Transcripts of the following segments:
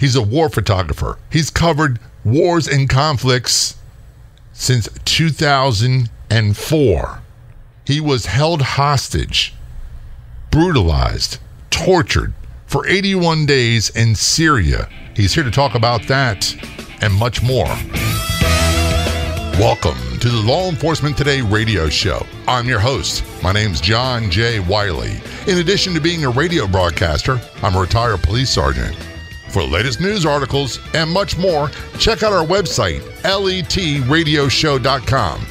He's a war photographer. He's covered wars and conflicts since 2004. He was held hostage, brutalized, tortured for 81 days in Syria. He's here to talk about that and much more. Welcome to the Law Enforcement Today radio show. I'm your host. My name's John J. Wiley. In addition to being a radio broadcaster, I'm a retired police sergeant. For the latest news articles and much more, check out our website, letradioshow.com.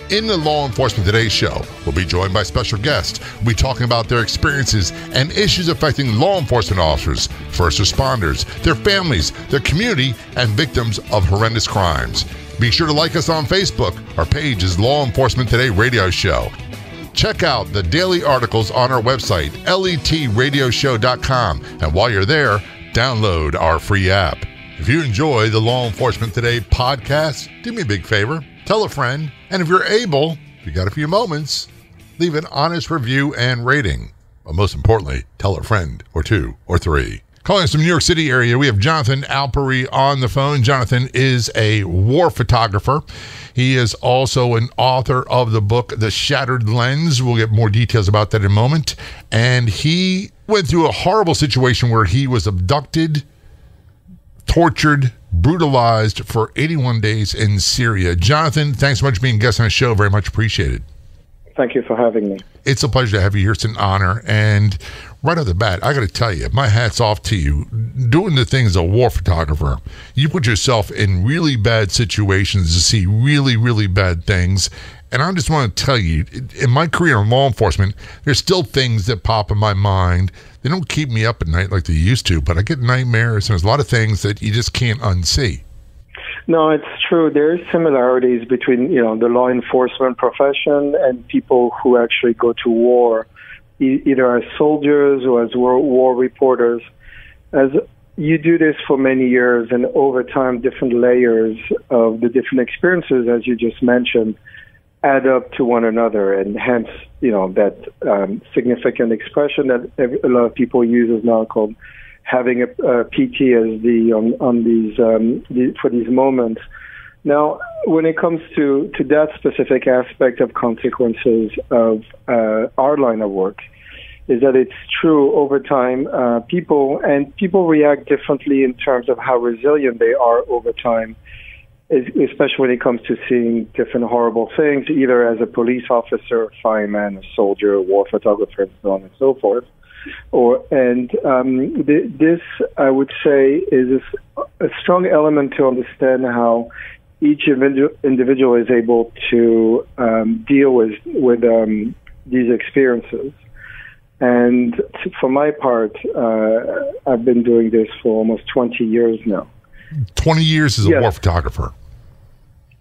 In the Law Enforcement Today show, we'll be joined by special guests. We'll be talking about their experiences and issues affecting law enforcement officers, first responders, their families, their community, and victims of horrendous crimes. Be sure to like us on Facebook. Our page is Law Enforcement Today Radio Show. Check out the daily articles on our website, letradioshow.com. And while you're there, download our free app. If you enjoy the Law Enforcement Today podcast, do me a big favor. Tell a friend. And if you're able, if you got a few moments, leave an honest review and rating. But most importantly, tell a friend or two or three. Calling us from New York City area, we have Jonathan Alpery on the phone. Jonathan is a war photographer. He is also an author of the book, The Shattered Lens. We'll get more details about that in a moment. And he went through a horrible situation where he was abducted, tortured, brutalized for 81 days in Syria. Jonathan, thanks so much for being a guest on the show. Very much appreciated. Thank you for having me. It's a pleasure to have you here. It's an honor. And right off the bat, I got to tell you, my hat's off to you. Doing the thing as a war photographer, you put yourself in really bad situations to see really, really bad things. And I just want to tell you, in my career in law enforcement, there's still things that pop in my mind. They don't keep me up at night like they used to, but I get nightmares, and there's a lot of things that you just can't unsee. No, it's true. There are similarities between, the law enforcement profession and people who actually go to war, either as soldiers or as war reporters. As you do this for many years, and over time, different layers of the different experiences, as you just mentioned, add up to one another, and hence, that significant expression that a lot of people use is now called having a PTSD on these for these moments. Now, when it comes to that specific aspect of consequences of our line of work, is that it's true over time. People react differently in terms of how resilient they are over time, especially when it comes to seeing different horrible things, either as a police officer, fireman, a soldier, a war photographer, and so on and so forth. This, I would say, is a strong element to understand how each individual is able to deal with these experiences. And for my part, I've been doing this for almost 20 years now. 20 years as a war photographer.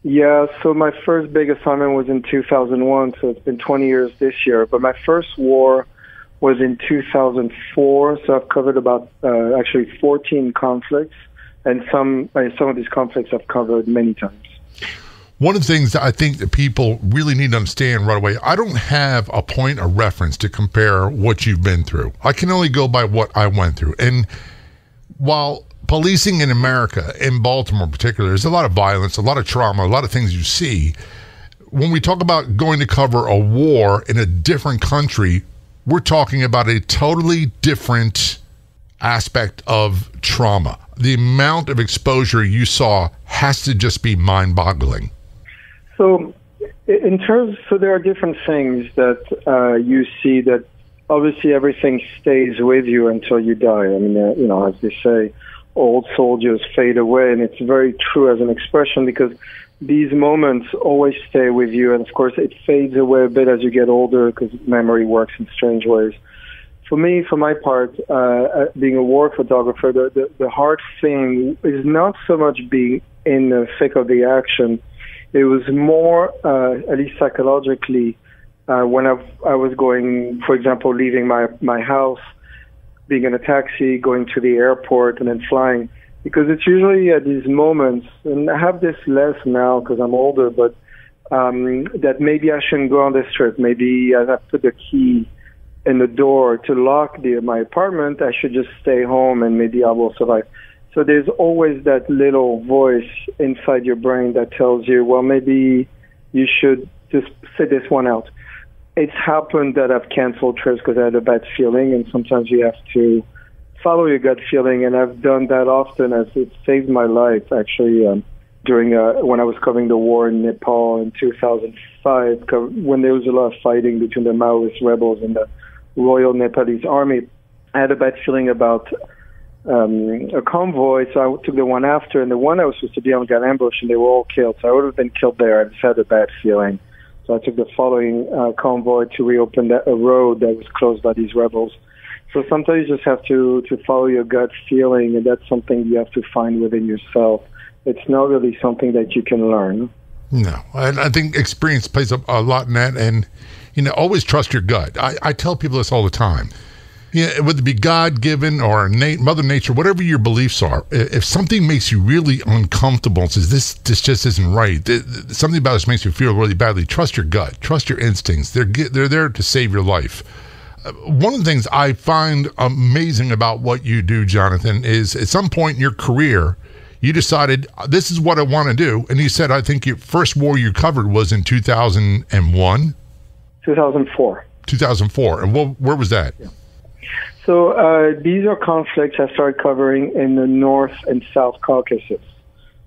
Yeah, so my first big assignment was in 2001, so it's been 20 years this year. But my first war was in 2004, so I've covered about 14 conflicts, and some of these conflicts I've covered many times. One of the things that I think that people really need to understand right away, I don't have a point of reference to compare what you've been through. I can only go by what I went through. And while policing in America, in Baltimore in particular, there's a lot of violence, a lot of trauma, a lot of things you see. When we talk about going to cover a war in a different country, we're talking about a totally different aspect of trauma. The amount of exposure you saw has to just be mind-boggling. So there are different things that you see that obviously everything stays with you until you die. I mean, as they say, old soldiers fade away, and it's very true as an expression because these moments always stay with you, and of course it fades away a bit as you get older because memory works in strange ways. For me, for my part, being a war photographer, the hard thing is not so much being in the thick of the action. It was more, at least psychologically, when I was going, for example, leaving my house, being in a taxi, going to the airport, and then flying. Because it's usually at these moments, and I have this less now because I'm older, but that maybe I shouldn't go on this trip. Maybe as I put the key in the door to lock my apartment, I should just stay home and maybe I will survive. So there's always that little voice inside your brain that tells you, well, maybe you should just sit this one out. It's happened that I've canceled trips because I had a bad feeling, and sometimes you have to follow your gut feeling, and I've done that often as it saved my life, actually, during when I was covering the war in Nepal in 2005, when there was a lot of fighting between the Maoist rebels and the Royal Nepalese Army. I had a bad feeling about a convoy, so I took the one after, and the one I was supposed to be on got ambushed, and they were all killed. So I would have been killed there. I just had a bad feeling. So I took the following convoy to reopen a road that was closed by these rebels. So sometimes you just have to follow your gut feeling, and that's something you have to find within yourself. It's not really something that you can learn. No, I think experience plays a lot in that, and always trust your gut. I tell people this all the time. Whether it be God-given or Mother Nature, whatever your beliefs are, if something makes you really uncomfortable and says, this just isn't right, something about this makes you feel really badly, trust your gut, trust your instincts. They're there to save your life. One of the things I find amazing about what you do, Jonathan, is at some point in your career, you decided, this is what I want to do. And you said, I think your first war you covered was in 2001? 2004. 2004. And where was that? Yeah. So these are conflicts I started covering in the North and South Caucasus.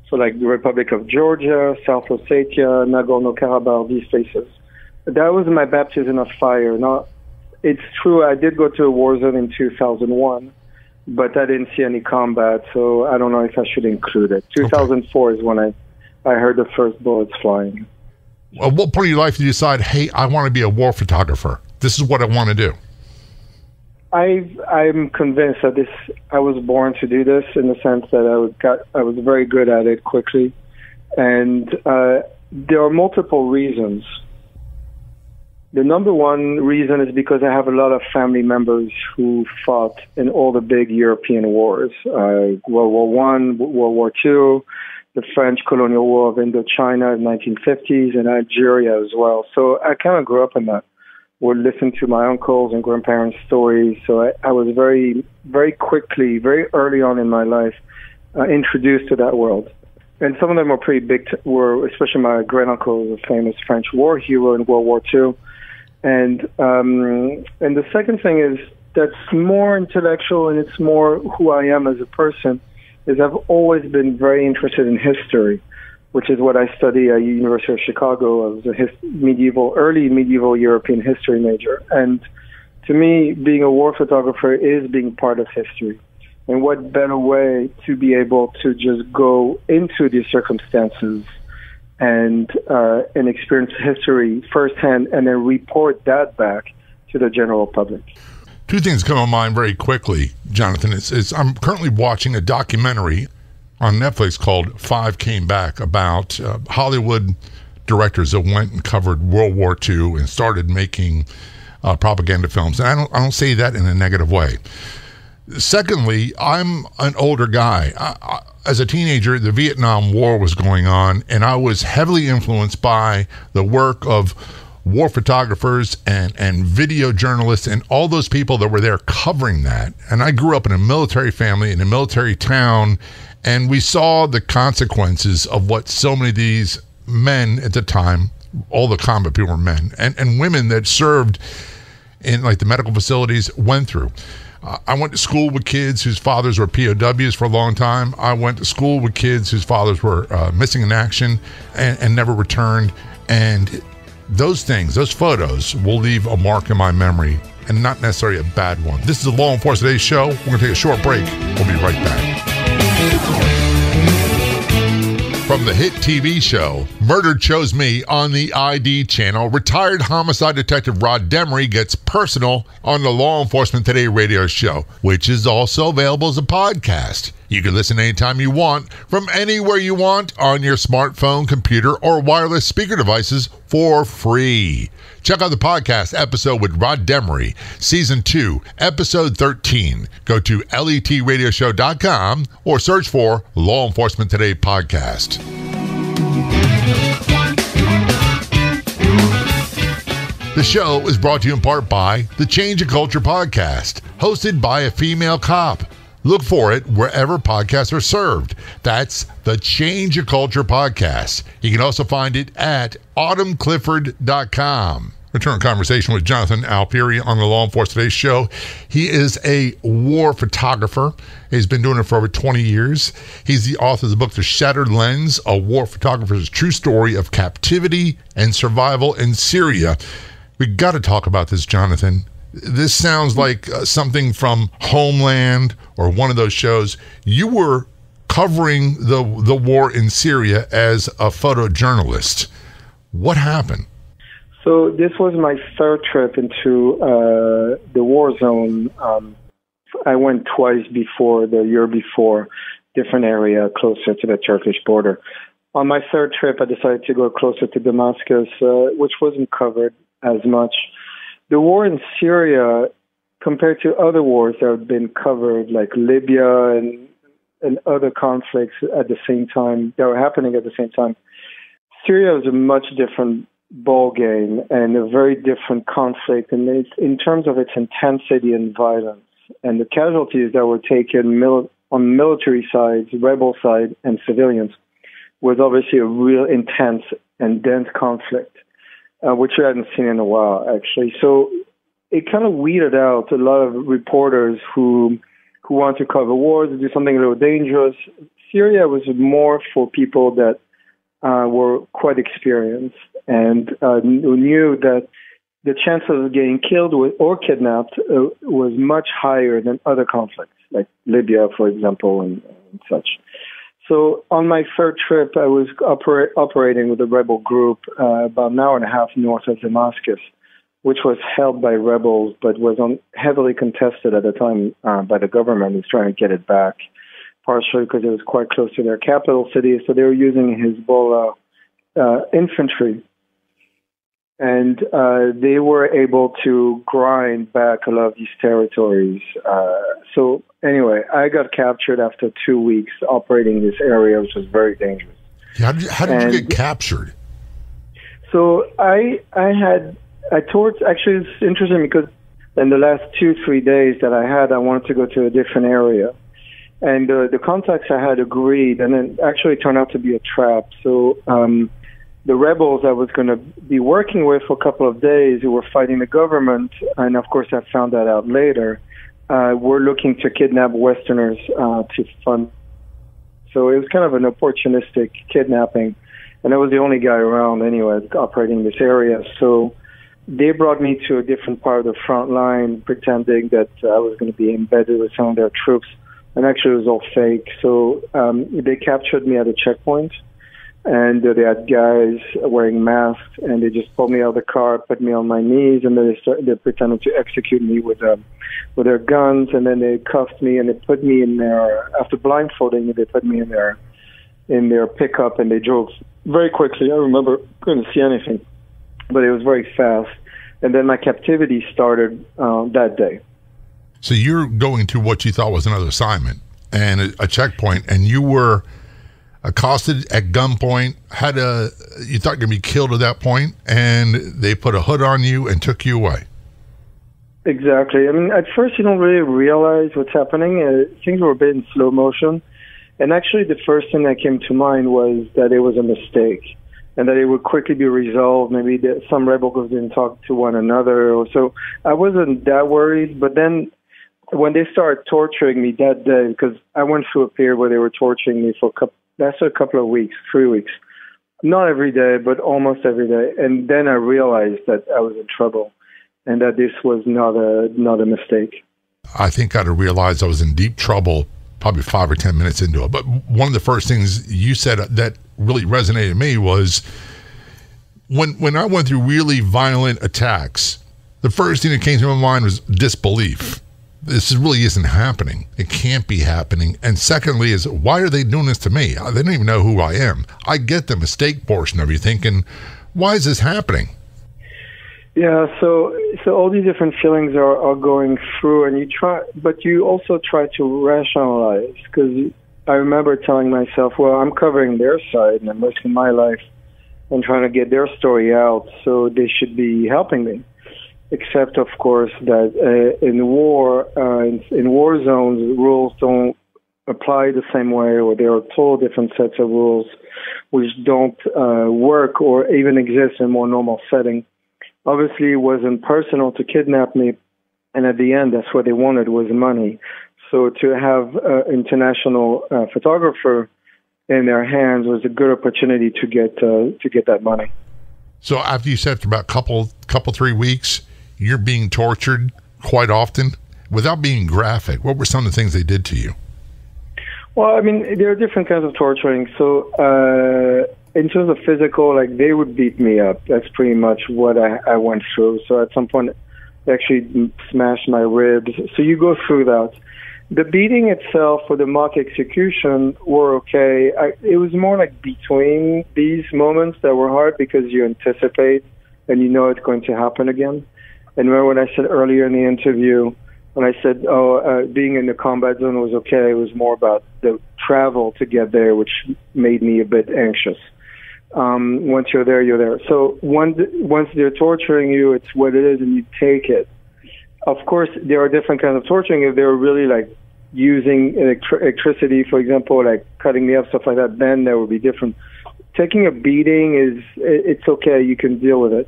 So like the Republic of Georgia, South Ossetia, Nagorno-Karabakh, these places. That was my baptism of fire. Now, it's true, I did go to a war zone in 2001, but I didn't see any combat, so I don't know if I should include it. 2004 is when I heard the first bullets flying. At what point in your life did you decide, hey, I want to be a war photographer? This is what I want to do. I'm convinced that I was born to do this, in the sense that I was very good at it quickly. And there are multiple reasons. The number one reason is because I have a lot of family members who fought in all the big European wars, World War I, World War II, the French colonial war of Indochina in the 1950s, and Algeria as well. So I kind of grew up in that. Would listen to my uncles and grandparents' stories. So I was very, very quickly, very early on in my life, introduced to that world. And some of them were pretty big, especially my granduncle was a famous French war hero in World War II. And the second thing is that's more intellectual, and it's more who I am as a person, is I've always been very interested in history, which is what I study at University of Chicago. I was a early medieval European history major. And to me, being a war photographer is being part of history. And what better way to be able to just go into these circumstances and experience history firsthand, and then report that back to the general public. Two things come to mind very quickly, Jonathan. I'm currently watching a documentary on Netflix called Five Came Back, about Hollywood directors that went and covered World War II and started making propaganda films. And I don't say that in a negative way. Secondly, I'm an older guy. As a teenager, the Vietnam War was going on, and I was heavily influenced by the work of war photographers and video journalists and all those people that were there covering that. And I grew up in a military family in a military town, and we saw the consequences of what so many of these men at the time, all the combat people were men, and women that served in like the medical facilities went through. I went to school with kids whose fathers were POWs for a long time. I went to school with kids whose fathers were missing in action and never returned. And those things, those photos, will leave a mark in my memory, and not necessarily a bad one. This is the Law Enforcement Today show. We're going to take a short break. We'll be right back. From the hit TV show Murder Chose Me on the ID channel, retired homicide detective Rod Demery gets personal on the Law Enforcement Today radio show, which is also available as a podcast. You can listen anytime you want, from anywhere you want, on your smartphone, computer, or wireless speaker devices for free. Check out the podcast episode with Rod Demery, Season 2, Episode 13. Go to letradioshow.com or search for Law Enforcement Today Podcast. The show is brought to you in part by the Change of Culture Podcast, hosted by a female cop. Look for it wherever podcasts are served. That's the Change Your Culture podcast. You can also find it at autumnclifford.com. Return conversation with Jonathan Alpieri on the Law Enforcement Today show. He is a war photographer. He's been doing it for over 20 years. He's the author of the book, The Shattered Lens, A War Photographer's True Story of Captivity and Survival in Syria. We got to talk about this, Jonathan. This sounds like something from Homeland or one of those shows. You were covering the war in Syria as a photojournalist. What happened? So this was my third trip into the war zone. I went twice before, the year before, different area closer to the Turkish border. On my third trip, I decided to go closer to Damascus, which wasn't covered as much. The war in Syria, compared to other wars that have been covered, like Libya and other conflicts at the same time, that were happening at the same time, Syria was a much different ball game and a very different conflict in terms of its intensity and violence. And the casualties that were taken on military sides, rebel side, and civilians was obviously a real intense and dense conflict, which I hadn't seen in a while, actually. So it kind of weeded out a lot of reporters who want to cover wars, do something a little dangerous. Syria was more for people that were quite experienced and who knew that the chances of getting killed or kidnapped was much higher than other conflicts, like Libya, for example, and such. So on my third trip, I was operating with a rebel group about an hour and a half north of Damascus, which was held by rebels, but was heavily contested at the time by the government who's trying to get it back, partially because it was quite close to their capital city. So they were using Hezbollah infantry. And they were able to grind back a lot of these territories. So anyway, I got captured after 2 weeks operating in this area, which was very dangerous. How did you get captured? So actually it's interesting because in the last 2-3 days that I wanted to go to a different area. And the contacts I had agreed, and then actually turned out to be a trap. So the rebels I was going to be working with for a couple of days who were fighting the government, and of course I found that out later, were looking to kidnap Westerners to fund. So it was kind of an opportunistic kidnapping, and I was the only guy around anyway operating in this area. So they brought me to a different part of the front line, pretending that I was going to be embedded with some of their troops, and actually it was all fake. So they captured me at a checkpoint. And they had guys wearing masks, and they just pulled me out of the car, put me on my knees, and then they pretended to execute me with their guns, and then they cuffed me, and they put me in their, after blindfolding me, they put me in their pickup, and they drove very quickly. I remember couldn't see anything, but it was very fast. And then my captivity started that day. So you're going to what you thought was another assignment and a checkpoint, and you were accosted at gunpoint, you thought you were going to be killed at that point, and they put a hood on you and took you away. Exactly. I mean, at first you don't really realize what's happening. Things were a bit in slow motion. And actually the first thing that came to mind was that it was a mistake and that it would quickly be resolved. Maybe some rebels didn't talk to one another. So I wasn't that worried. But then when they started torturing me that day, because I went through a period where they were torturing me for a couple of weeks, 3 weeks. Not every day, but almost every day. And then I realized that I was in trouble and that this was not a mistake. I think I'd have realized I was in deep trouble probably 5 or 10 minutes into it. But one of the first things you said that really resonated with me was when I went through really violent attacks, the first thing that came to my mind was disbelief. This really isn't happening. It can't be happening. And secondly is, why are they doing this to me? They don't even know who I am. I get the mistake portion of you thinking, why is this happening? Yeah, so all these different feelings are going through, and but you also try to rationalize, because I remember telling myself, well, I'm covering their side and I'm risking my life and trying to get their story out, so they should be helping me. except, of course, that in war zones, rules don't apply the same way, or there are totally different sets of rules which don't work or even exist in a more normal setting. Obviously, it wasn't personal to kidnap me, and at the end, that's what they wanted was money. So to have an international photographer in their hands was a good opportunity to get that money. So after you said after about couple 3 weeks, you're being tortured quite often. Without being graphic, what were some of the things they did to you? Well, I mean, there are different kinds of torturing. So in terms of physical, like they would beat me up. That's pretty much what I went through. So at some point, they actually smashed my ribs. So you go through that. The beating itself or the mock execution were okay. It was more like between these moments that were hard because you anticipate and you know it's going to happen again. And remember when I said earlier in the interview, when I said, being in the combat zone was okay, it was more about the travel to get there, which made me a bit anxious. Once you're there, you're there. So once they're torturing you, it's what it is, and you take it. Of course, there are different kinds of torturing. If they're really like using electricity, for example, like cutting me up, stuff like that, then that would be different. Taking a beating it's okay. You can deal with it.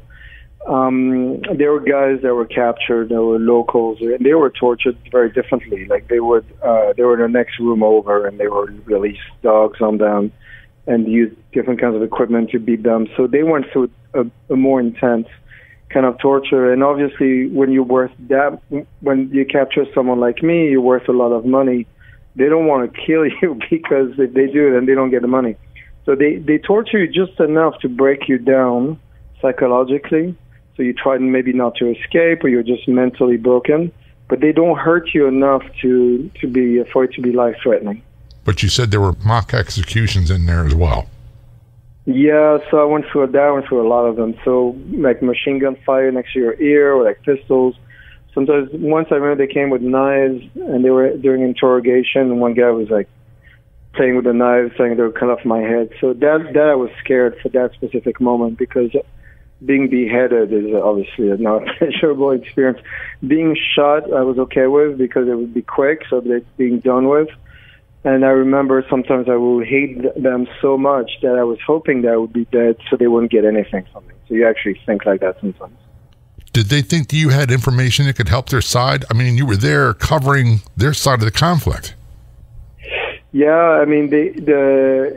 There were guys that were captured, there were locals, and they were tortured very differently. Like they were in the next room over, and they would release dogs on them and use different kinds of equipment to beat them. So they went through a more intense kind of torture. And obviously, when you capture someone like me, you're worth a lot of money. They don't want to kill you because if they do, then they don't get the money. So they torture you just enough to break you down psychologically. So you try maybe not to escape, or you're just mentally broken, but they don't hurt you enough for it to be life-threatening. But you said there were mock executions in there as well. Yeah, so I went through a lot of them. So like machine gun fire next to your ear, or like pistols. Sometimes, once I remember they came with knives, and they were during interrogation, and one guy was like playing with the knives, saying they would cut off my head. So that I was scared for that specific moment, because being beheaded is obviously not a pleasurable experience. Being shot, I was okay with because it would be quick, so that it's being done with. And I remember sometimes I would hate them so much that I was hoping that I would be dead so they wouldn't get anything from me. So you actually think like that sometimes. Did they think that you had information that could help their side? I mean, you were there covering their side of the conflict. Yeah, I mean,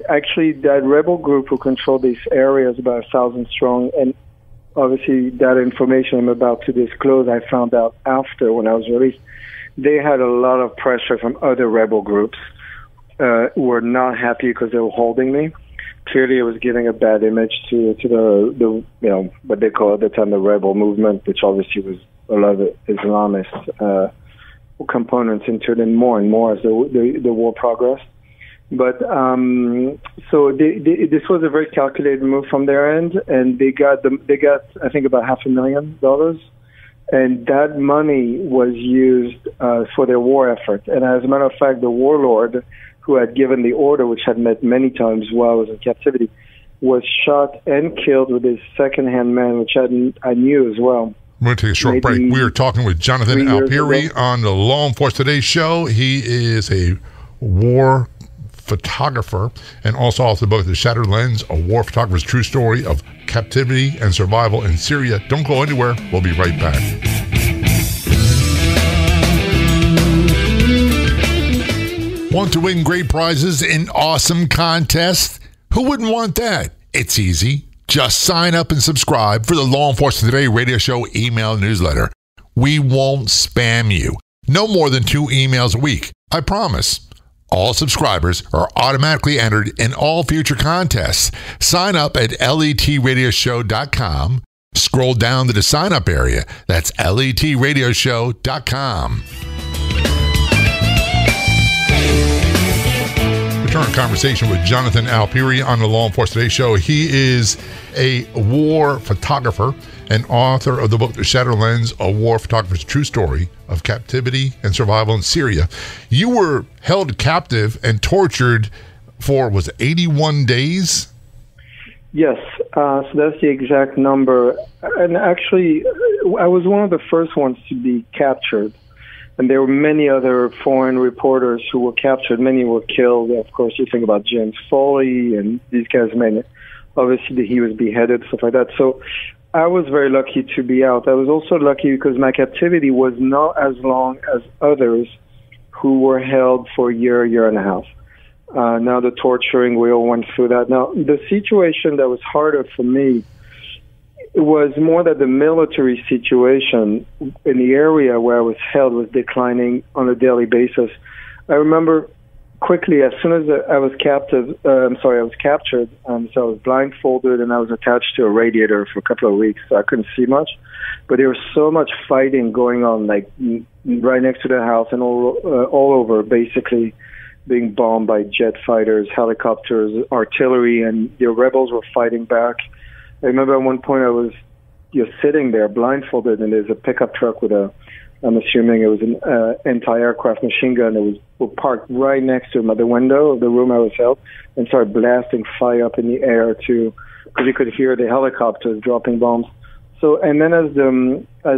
actually that rebel group who controlled these areas, about 1,000 strong, and obviously that information I'm about to disclose, I found out after when I was released. They had a lot of pressure from other rebel groups who were not happy because they were holding me. Clearly, it was giving a bad image to the what they call at the time the rebel movement, which obviously was a lot of Islamist components into it, and more as the war progressed. But so this was a very calculated move from their end, and they got I think about $500,000, and that money was used for their war effort. And as a matter of fact, the warlord who had given the order, which had met many times while I was in captivity, was shot and killed with his second-hand man, which I knew as well. We're going to take a short break. We are talking with Jonathan Alpieri on the Law Enforcement Today show. He is a war photographer and also author of the book The Shattered Lens, a war photographer's true story of captivity and survival in Syria. Don't go anywhere. We'll be right back. Want to win great prizes in awesome contests? Who wouldn't want that? It's easy. Just sign up and subscribe for the Law Enforcement Today radio show email newsletter. We won't spam you. No more than 2 emails a week. I promise. All subscribers are automatically entered in all future contests. Sign up at letradioshow.com. Scroll down to the sign up area. That's letradioshow.com. Return conversation with Jonathan Alpieri on the Law Enforcement Today show. He is a war photographer and author of the book The Shattered Lens, a war photographer's true story of captivity and survival in Syria. You were held captive and tortured for, was it 81 days? Yes, So that's the exact number. And actually, I was one of the first ones to be captured. And there were many other foreign reporters who were captured. Many were killed. Of course, you think about James Foley and these guys, many. Obviously, he was beheaded, stuff like that. So I was very lucky to be out. I was also lucky because my captivity was not as long as others who were held for a year and a half. Now the torturing, we all went through that. Now, the situation that was harder for me was more that the military situation in the area where I was held was declining on a daily basis. I remember quickly, as soon as I was captured, so I was blindfolded and I was attached to a radiator for a couple of weeks, so I couldn't see much. But there was so much fighting going on, like right next to the house and all over, basically being bombed by jet fighters, helicopters, artillery, and the rebels were fighting back. I remember at one point I was sitting there blindfolded, and there's a pickup truck with I'm assuming it was an anti-aircraft machine gun that was parked right next to the window of the room I was held, and started blasting fire up in the air because you could hear the helicopters dropping bombs. So, and then as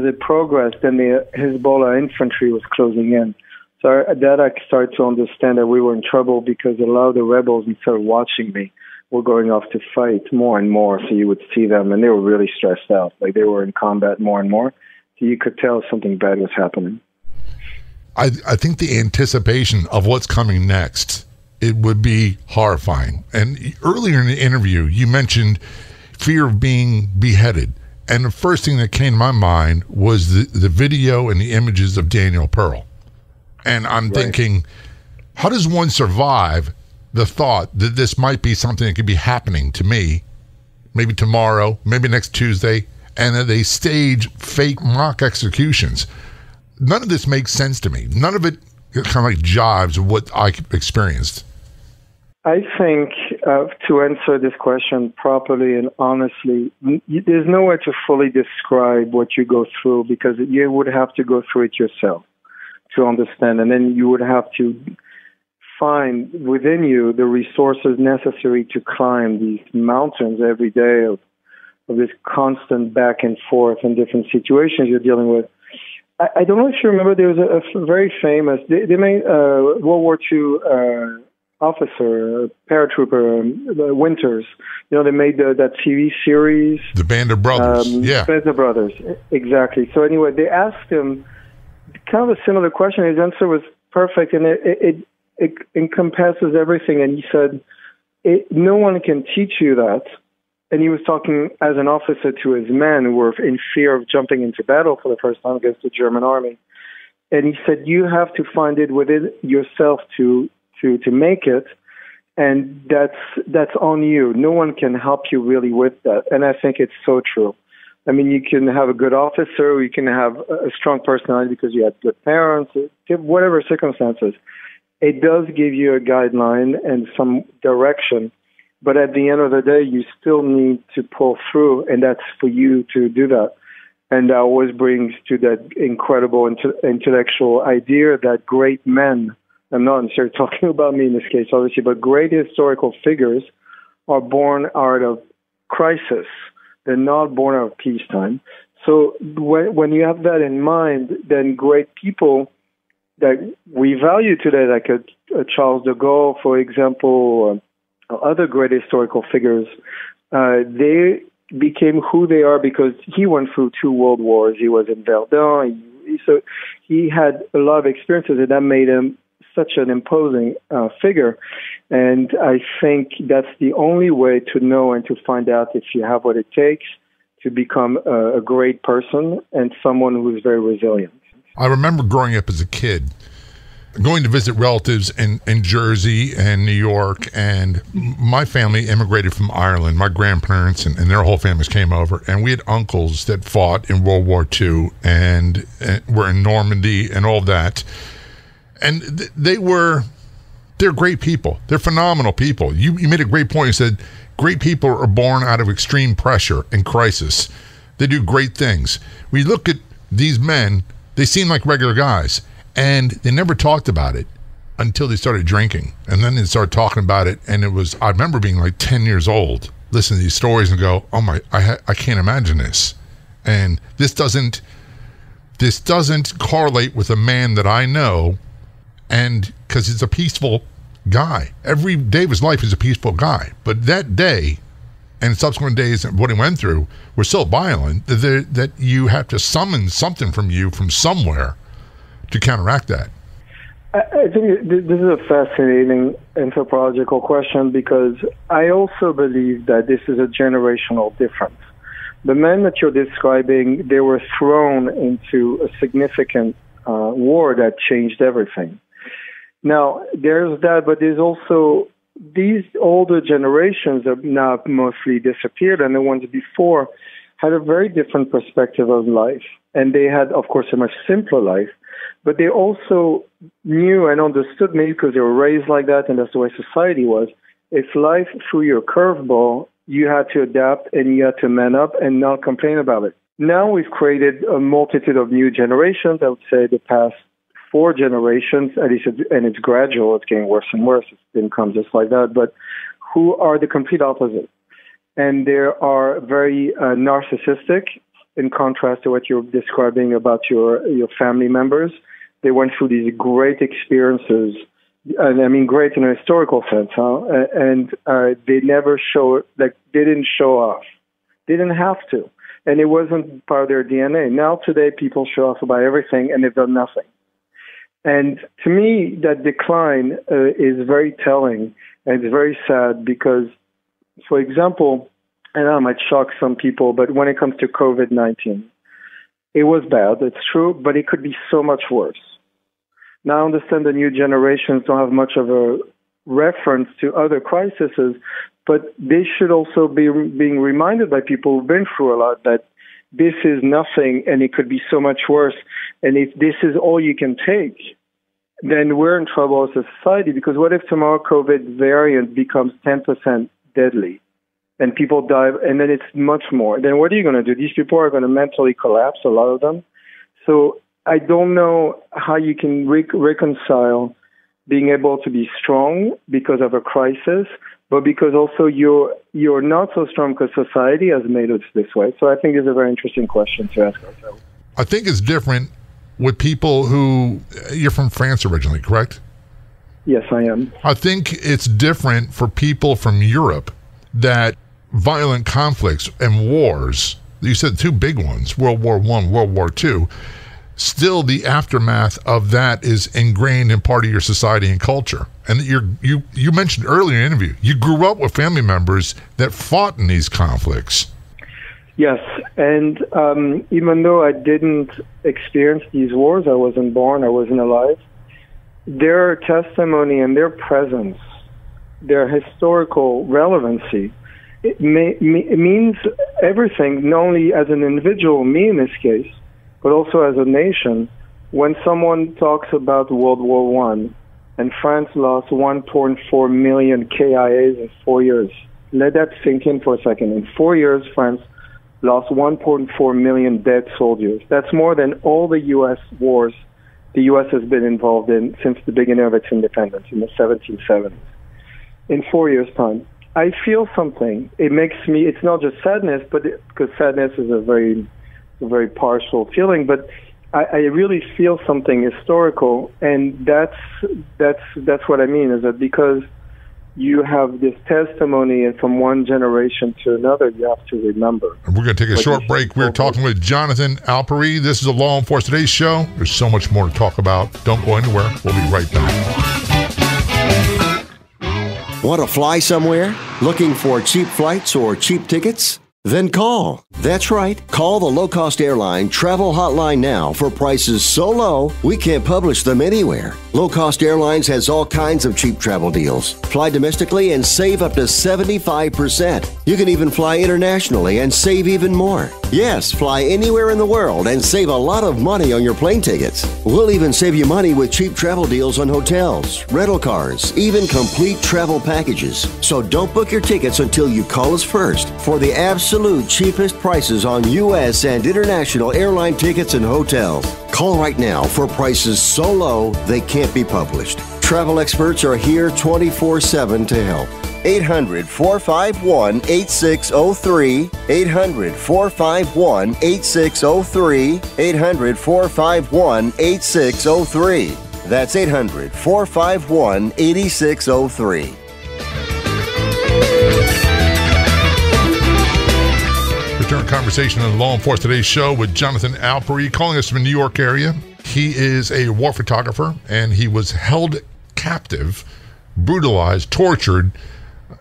it progressed, then the Hezbollah infantry was closing in. So I started to understand that we were in trouble because a lot of the rebels, instead of watching me, were going off to fight more and more. So you would see them, and they were really stressed out. Like they were in combat more and more. So you could tell something bad was happening. I think the anticipation of what's coming next, it would be horrifying. And earlier in the interview, you mentioned fear of being beheaded. And the first thing that came to my mind was the video and the images of Daniel Pearl. And I'm thinking, how does one survive the thought that this might be something that could be happening to me, maybe tomorrow, maybe next Tuesday, and that they stage fake mock executions? None of this makes sense to me. None of it kind of like jives with what I experienced. I think to answer this question properly and honestly, there's no way to fully describe what you go through because you would have to go through it yourself to understand. And then you would have to find within you the resources necessary to climb these mountains every day of this constant back and forth in different situations you're dealing with. I don't know if you remember, there was a very famous, they made World War II officer, paratrooper, Winters. You know, they made that TV series. The Band of Brothers, yeah. Band of Brothers, exactly. So anyway, they asked him kind of a similar question. His answer was perfect, and it encompasses everything. And he said, no one can teach you that. And he was talking as an officer to his men who were in fear of jumping into battle for the first time against the German army. And he said, you have to find it within yourself to make it. And that's on you. No one can help you really with that. And I think it's so true. I mean, you can have a good officer, or you can have a strong personality because you had good parents, whatever circumstances. It does give you a guideline and some direction. But at the end of the day, you still need to pull through, and that's for you to do that. And that always brings to that incredible intellectual idea that great men, I'm not necessarily talking about me in this case, obviously, but great historical figures are born out of crisis. They're not born out of peacetime. So when you have that in mind, then great people that we value today, like a Charles de Gaulle, for example, other great historical figures, they became who they are because he went through 2 world wars. He was in Verdun. So he had a lot of experiences, and that made him such an imposing figure. And I think that's the only way to know and to find out if you have what it takes to become a great person and someone who's very resilient. I remember growing up as a kid, going to visit relatives in Jersey and New York, and my family immigrated from Ireland. My grandparents and their whole families came over, and we had uncles that fought in World War II and were in Normandy and all of that. And they're great people. They're phenomenal people. You made a great point. You said great people are born out of extreme pressure and crisis. They do great things. We look at these men, they seem like regular guys. And they never talked about it until they started drinking. And then they started talking about it. And I remember being like 10 years old. listen to these stories and go, oh my, I can't imagine this. And this doesn't correlate with a man that I know, and because he's a peaceful guy. Every day of his life is a peaceful guy. But that day and subsequent days and what he went through were so violent that you have to summon something from you from somewhere to counteract that. I think this is a fascinating anthropological question, because I also believe that this is a generational difference. The men that you're describing, they were thrown into a significant war that changed everything. Now, there's that, but there's also these older generations have now mostly disappeared, and the ones before had a very different perspective of life. And they had, of course, a much simpler life, but they also knew and understood, maybe because they were raised like that and that's the way society was, if life threw you a curveball, you had to adapt and you had to man up and not complain about it. Now we've created a multitude of new generations. I would say the past 4 generations, at least, and it's gradual, it's getting worse and worse. It didn't come just like that, but who are the complete opposite. And they are very narcissistic, in contrast to what you're describing about your family members. They went through these great experiences, and I mean great in a historical sense, and they never they didn't show off. They didn't have to, and it wasn't part of their DNA. Now today, people show off about everything, and they've done nothing. And to me, that decline is very telling, and it's very sad because, for example, and I might shock some people, but when it comes to COVID-19, it was bad, it's true, but it could be so much worse. Now I understand the new generations don't have much of a reference to other crises, but they should also be being reminded by people who've been through a lot that this is nothing and it could be so much worse. And if this is all you can take, then we're in trouble as a society, because what if tomorrow COVID variant becomes 10% deadly and people die, and then it's much more? Then what are you going to do? These people are going to mentally collapse, a lot of them. So I don't know how you can reconcile being able to be strong because of a crisis, but because also you're not so strong because society has made us this way. So I think it's a very interesting question to ask ourselves. I think it's different with people who, you're from France originally, correct? Yes, I am. I think it's different for people from Europe, that violent conflicts and wars, you said 2 big ones, World War I, World War II, still the aftermath of that is ingrained in part of your society and culture. And you mentioned earlier in the interview, you grew up with family members that fought in these conflicts. Yes, and even though I didn't experience these wars, I wasn't born, I wasn't alive, their testimony and their presence, their historical relevancy, it means everything, not only as an individual, me in this case, but also as a nation. When someone talks about World War I and France lost 1.4 million KIAs in 4 years, let that sink in for a second. In 4 years, France lost 1.4 million dead soldiers. That's more than all the U.S. wars the U.S. has been involved in since the beginning of its independence in the 1770s. In 4 years' time, I feel something. It makes me, it's not just sadness, but because sadness is a very partial feeling, but I really feel something historical, and that's what I mean, is that because you have this testimony, and from one generation to another, you have to remember. And we're going to take a short break. We're talking with Jonathan Alperi. This is a Law Enforcement Today show. There's so much more to talk about. Don't go anywhere. We'll be right back. Want to fly somewhere? Looking for cheap flights or cheap tickets? Then call. That's right. Call the low-cost airline travel hotline now for prices so low we can't publish them anywhere. Low-cost airlines has all kinds of cheap travel deals. Fly domestically and save up to 75%. You can even fly internationally and save even more. Yes, fly anywhere in the world and save a lot of money on your plane tickets. We'll even save you money with cheap travel deals on hotels, rental cars, even complete travel packages. So don't book your tickets until you call us first for the absolute cheapest prices on U.S. and international airline tickets and hotels. Call right now for prices so low they can't be published. travel experts are here 24/7 to help. 800-451-8603, 800-451-8603, 800-451-8603. That's 800-451-8603. Return conversation on the Law Enforcement Today's show with Jonathan Alpery, calling us from the New York area. He is a war photographer, and he was held captive, brutalized, tortured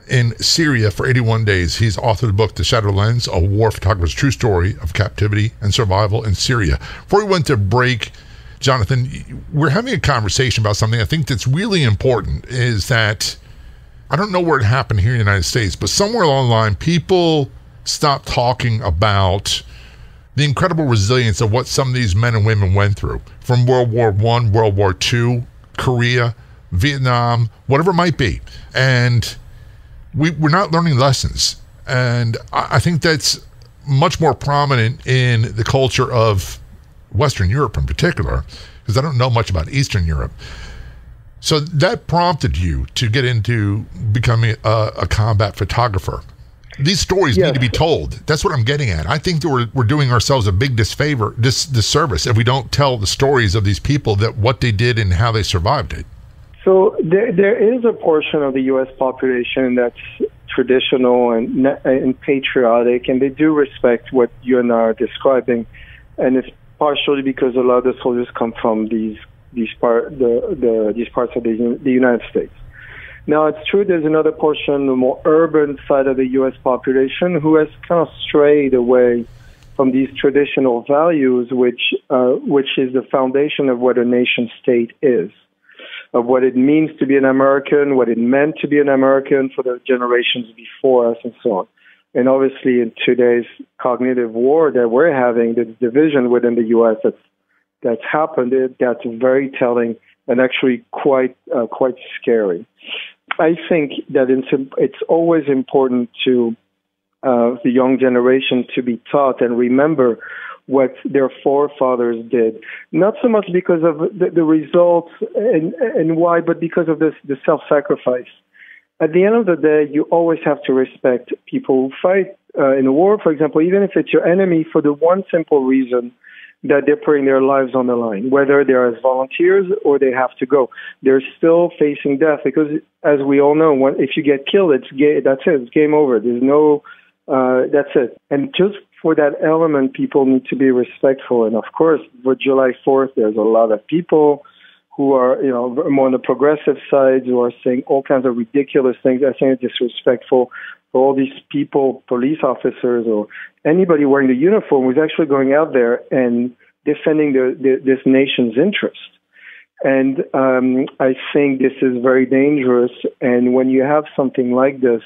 in Syria for 81 days. He's authored the book, The Shattered Lens, A War Photographer's True Story of Captivity and Survival in Syria. Before we went to break, Jonathan, we're having a conversation about something I think that's really important, is that I don't know where it happened here in the United States, but somewhere along the line, people stopped talking about the incredible resilience of what some of these men and women went through from World War I, World War II, Korea, Vietnam, whatever it might be. And we're not learning lessons. And I think that's much more prominent in the culture of Western Europe in particular, because I don't know much about Eastern Europe. So that prompted you to get into becoming a combat photographer. These stories need to be told. That's what I'm getting at. I think that we're doing ourselves a big disservice if we don't tell the stories of these people, that what they did and how they survived it. So there is a portion of the U.S. population that's traditional and patriotic, and they do respect what you and I are describing, and it's partially because a lot of the soldiers come from these parts of the United States. Now, it's true there's another portion, the more urban side of the U.S. population, who has kind of strayed away from these traditional values, which is the foundation of what a nation state is, of what it means to be an American, what it meant to be an American for the generations before us, and so on. And obviously, in today's cognitive war that we're having, the division within the U.S. that's happened, that's very telling and actually quite scary. I think that it's always important to the young generation to be taught and remember what their forefathers did, not so much because of the results and why, but because of the self-sacrifice. At the end of the day, you always have to respect people who fight in a war, for example, even if it's your enemy, for the one simple reason that they're putting their lives on the line, whether they're as volunteers or they have to go. They're still facing death because, as we all know, if you get killed, that's it. It's game over. There's no, that's it. And just for that element, people need to be respectful. And of course, for July 4th, there's a lot of people who are, more on the progressive side, who are saying all kinds of ridiculous things. I think it's disrespectful for all these people, police officers or anybody wearing the uniform who's actually going out there and defending this nation's interest. And I think this is very dangerous. And when you have something like this,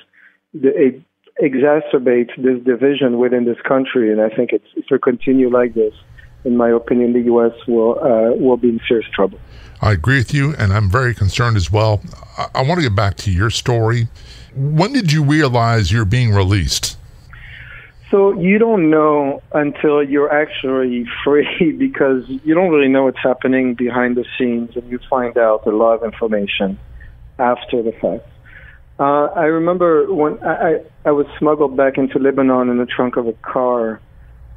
it exacerbates this division within this country. And I think if we continue like this, in my opinion, the U.S. will be in serious trouble. I agree with you, and I'm very concerned as well. I want to get back to your story. When did you realize you're being released? So you don't know until you're actually free, because you don't really know what's happening behind the scenes, and you find out a lot of information after the fact. I remember when I was smuggled back into Lebanon in the trunk of a car,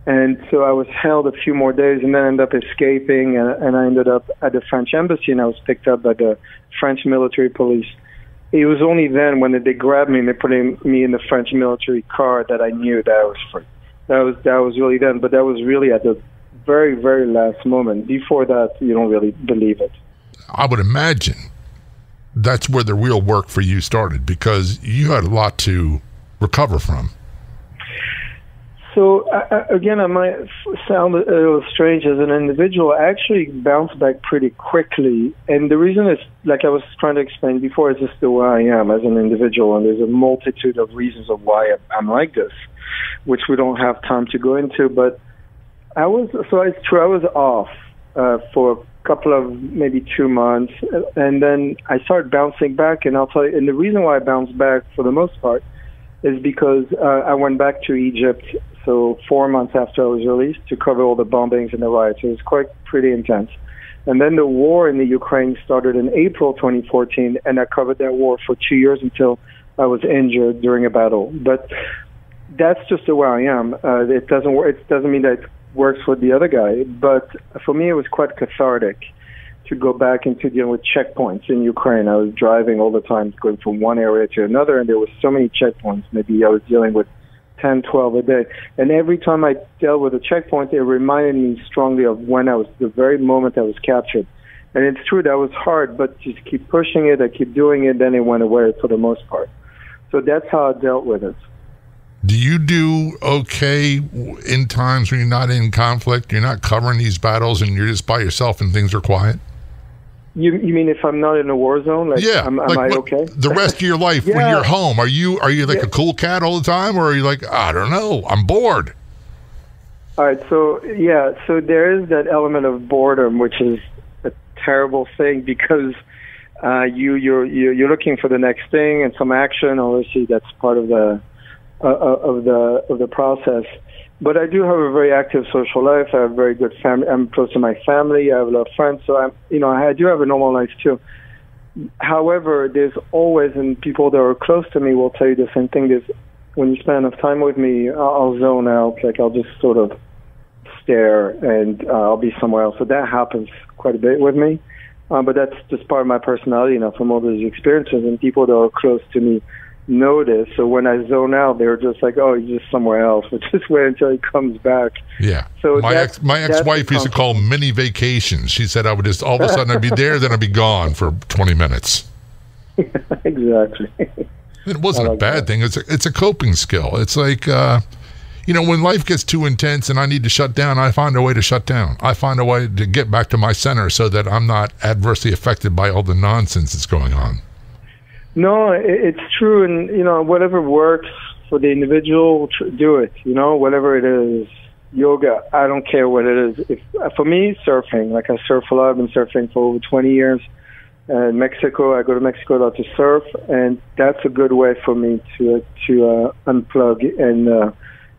and so I was held a few more days and then ended up escaping, and I ended up at the French embassy, and I was picked up by the French military police. It was only then when they grabbed me and they put me in the French military car that I knew that I was free. That was really then, but that was really at the very, very last moment. Before that, you don't really believe it. I would imagine that's where the real work for you started, because you had a lot to recover from. So, again, I might sound a little strange as an individual. I actually bounced back pretty quickly. And the reason is, like I was trying to explain before, is just the way I am as an individual. And there's a multitude of reasons of why I'm like this, which we don't have time to go into. But it's true, I was off for a couple of, maybe 2 months. And then I started bouncing back. And I'll tell you, and the reason why I bounced back for the most part is because I went back to Egypt. So 4 months after I was released, to cover all the bombings and the riots. It was pretty intense. And then the war in the Ukraine started in April 2014, and I covered that war for 2 years until I was injured during a battle. But that's just the way I am. It doesn't work. It doesn't mean that it works for the other guy. But for me, it was quite cathartic to go back into dealing with checkpoints in Ukraine. I was driving all the time, going from one area to another, and there were so many checkpoints. Maybe I was dealing with 10, 12 a day. And every time I dealt with a checkpoint, it reminded me strongly of when I was, the very moment I was captured. And it's true, that was hard, but just keep pushing it, I keep doing it, then it went away for the most part. So that's how I dealt with it. Do you do okay in times when you're not in conflict, you're not covering these battles, and you're just by yourself and things are quiet? You mean if I'm not in a war zone? Like, yeah. Am I okay? The rest of your life when you're home, are you like a cool cat all the time, or are you like, I don't know, I'm bored? All right, so there is that element of boredom, which is a terrible thing because you're looking for the next thing and some action. Obviously, that's part of the process. But I do have a very active social life. I have a very good family. I'm close to my family. I have a lot of friends. So I do have a normal life too. However, there's always, and people that are close to me will tell you the same thing, is when you spend enough time with me, I'll zone out. Like I'll just sort of stare and I'll be somewhere else. So that happens quite a bit with me. But that's just part of my personality, from all those experiences, and people that are close to me notice. So when I zone out, they're just like, "Oh, he's just somewhere else." But just wait until he comes back. Yeah. So my ex-wife used to call them mini vacations. She said I would just all of a sudden I'd be there, then I'd be gone for 20 minutes. Exactly. It wasn't a bad thing. It's a coping skill. It's like when life gets too intense and I need to shut down, I find a way to shut down. I find a way to get back to my center so that I'm not adversely affected by all the nonsense that's going on. No, it's true, and whatever works for the individual, do it. Whatever it is, yoga, I don't care what it is. For me, surfing, like I surf a lot. I've been surfing for over 20 years. In Mexico, I go to Mexico a lot to surf, and that's a good way for me to unplug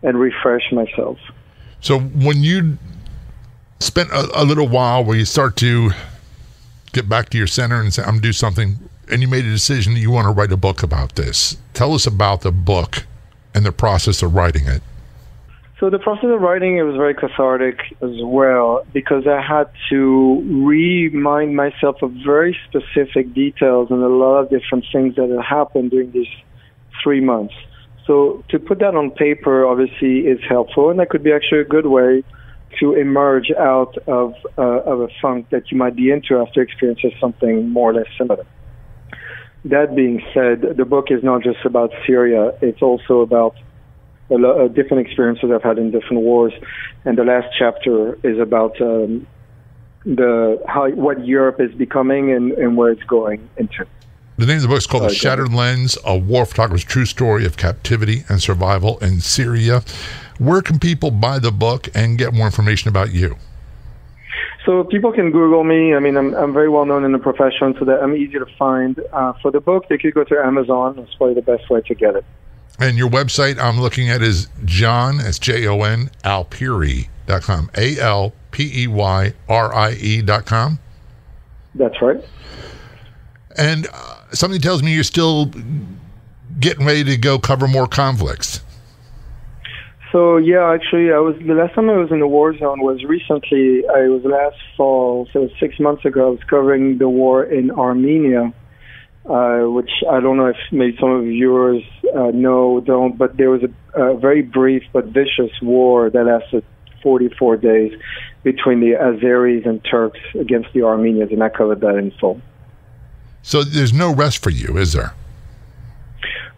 and refresh myself. So when you spent a little while where you start to get back to your center and say, I'm going to do something, and you made a decision that you want to write a book about this. Tell us about the book and the process of writing it. So the process of writing, it was very cathartic as well, because I had to remind myself of very specific details and a lot of different things that had happened during these 3 months. So to put that on paper, obviously, is helpful, and that could be actually a good way to emerge out of a funk that you might be into after experiencing something more or less similar. That being said, the book is not just about Syria. It's also about a lot of different experiences I've had in different wars. And the last chapter is about what Europe is becoming and where it's going into. The name of the book is called The Shattered Lens, a war photographer's true story of captivity and survival in Syria. Where can people buy the book and get more information about you? So people can Google me. I mean, I'm very well known in the profession, so that I'm easy to find. For the book, they could go to Amazon. That's probably the best way to get it. And your website I'm looking at is John, that's Jon, Alperi.com, ALPEYRIE.com. That's right. And something tells me you're still getting ready to go cover more conflicts. So yeah, actually, the last time I was in the war zone was recently. It was last fall, so it was 6 months ago. I was covering the war in Armenia, which I don't know if maybe some of viewers don't, but there was a very brief but vicious war that lasted 44 days between the Azeris and Turks against the Armenians, and I covered that in full. So there's no rest for you, is there?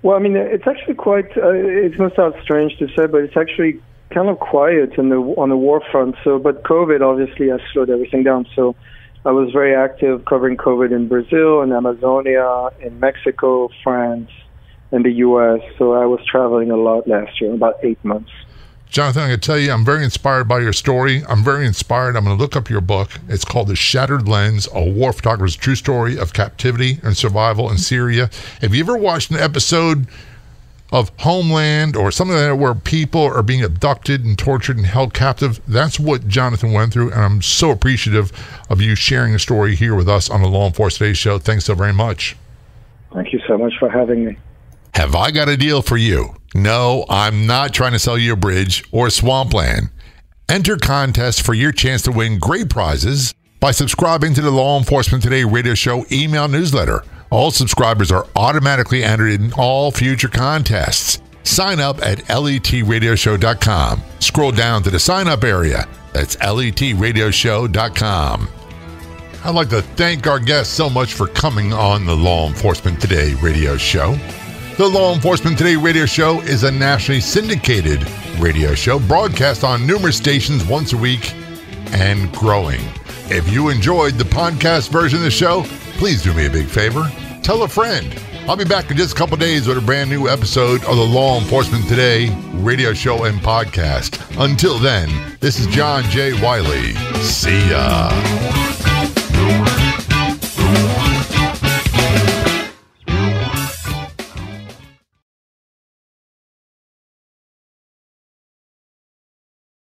Well, I mean, it's actually quite, it must sound strange to say, but it's actually kind of quiet on the war front. But COVID obviously has slowed everything down. So I was very active covering COVID in Brazil, in Amazonia, in Mexico, France, and the U.S. So I was traveling a lot last year, about 8 months. Jonathan, I'm going to tell you, I'm very inspired by your story. I'm very inspired. I'm going to look up your book. It's called The Shattered Lens, a war photographer's true story of captivity and survival in Syria. Have you ever watched an episode of homeland or something like that where people are being abducted and tortured and held captive. That's what Jonathan went through, and I'm so appreciative of you sharing a story here with us on the Law Enforcement Today show. Thanks so very much. Thank you so much for having me. Have I got a deal for you? No, I'm not trying to sell you a bridge or swampland. Enter contests for your chance to win great prizes by subscribing to the Law Enforcement Today radio show email newsletter. All subscribers are automatically entered in all future contests. Sign up at letradioshow.com. Scroll down to the sign up area. That's letradioshow.com. I'd like to thank our guests so much for coming on the Law Enforcement Today radio show. The Law Enforcement Today radio show is a nationally syndicated radio show broadcast on numerous stations once a week and growing. If you enjoyed the podcast version of the show, please do me a big favor. Tell a friend. I'll be back in just a couple days with a brand new episode of the Law Enforcement Today radio show and podcast. Until then, this is John J. Wiley. See ya.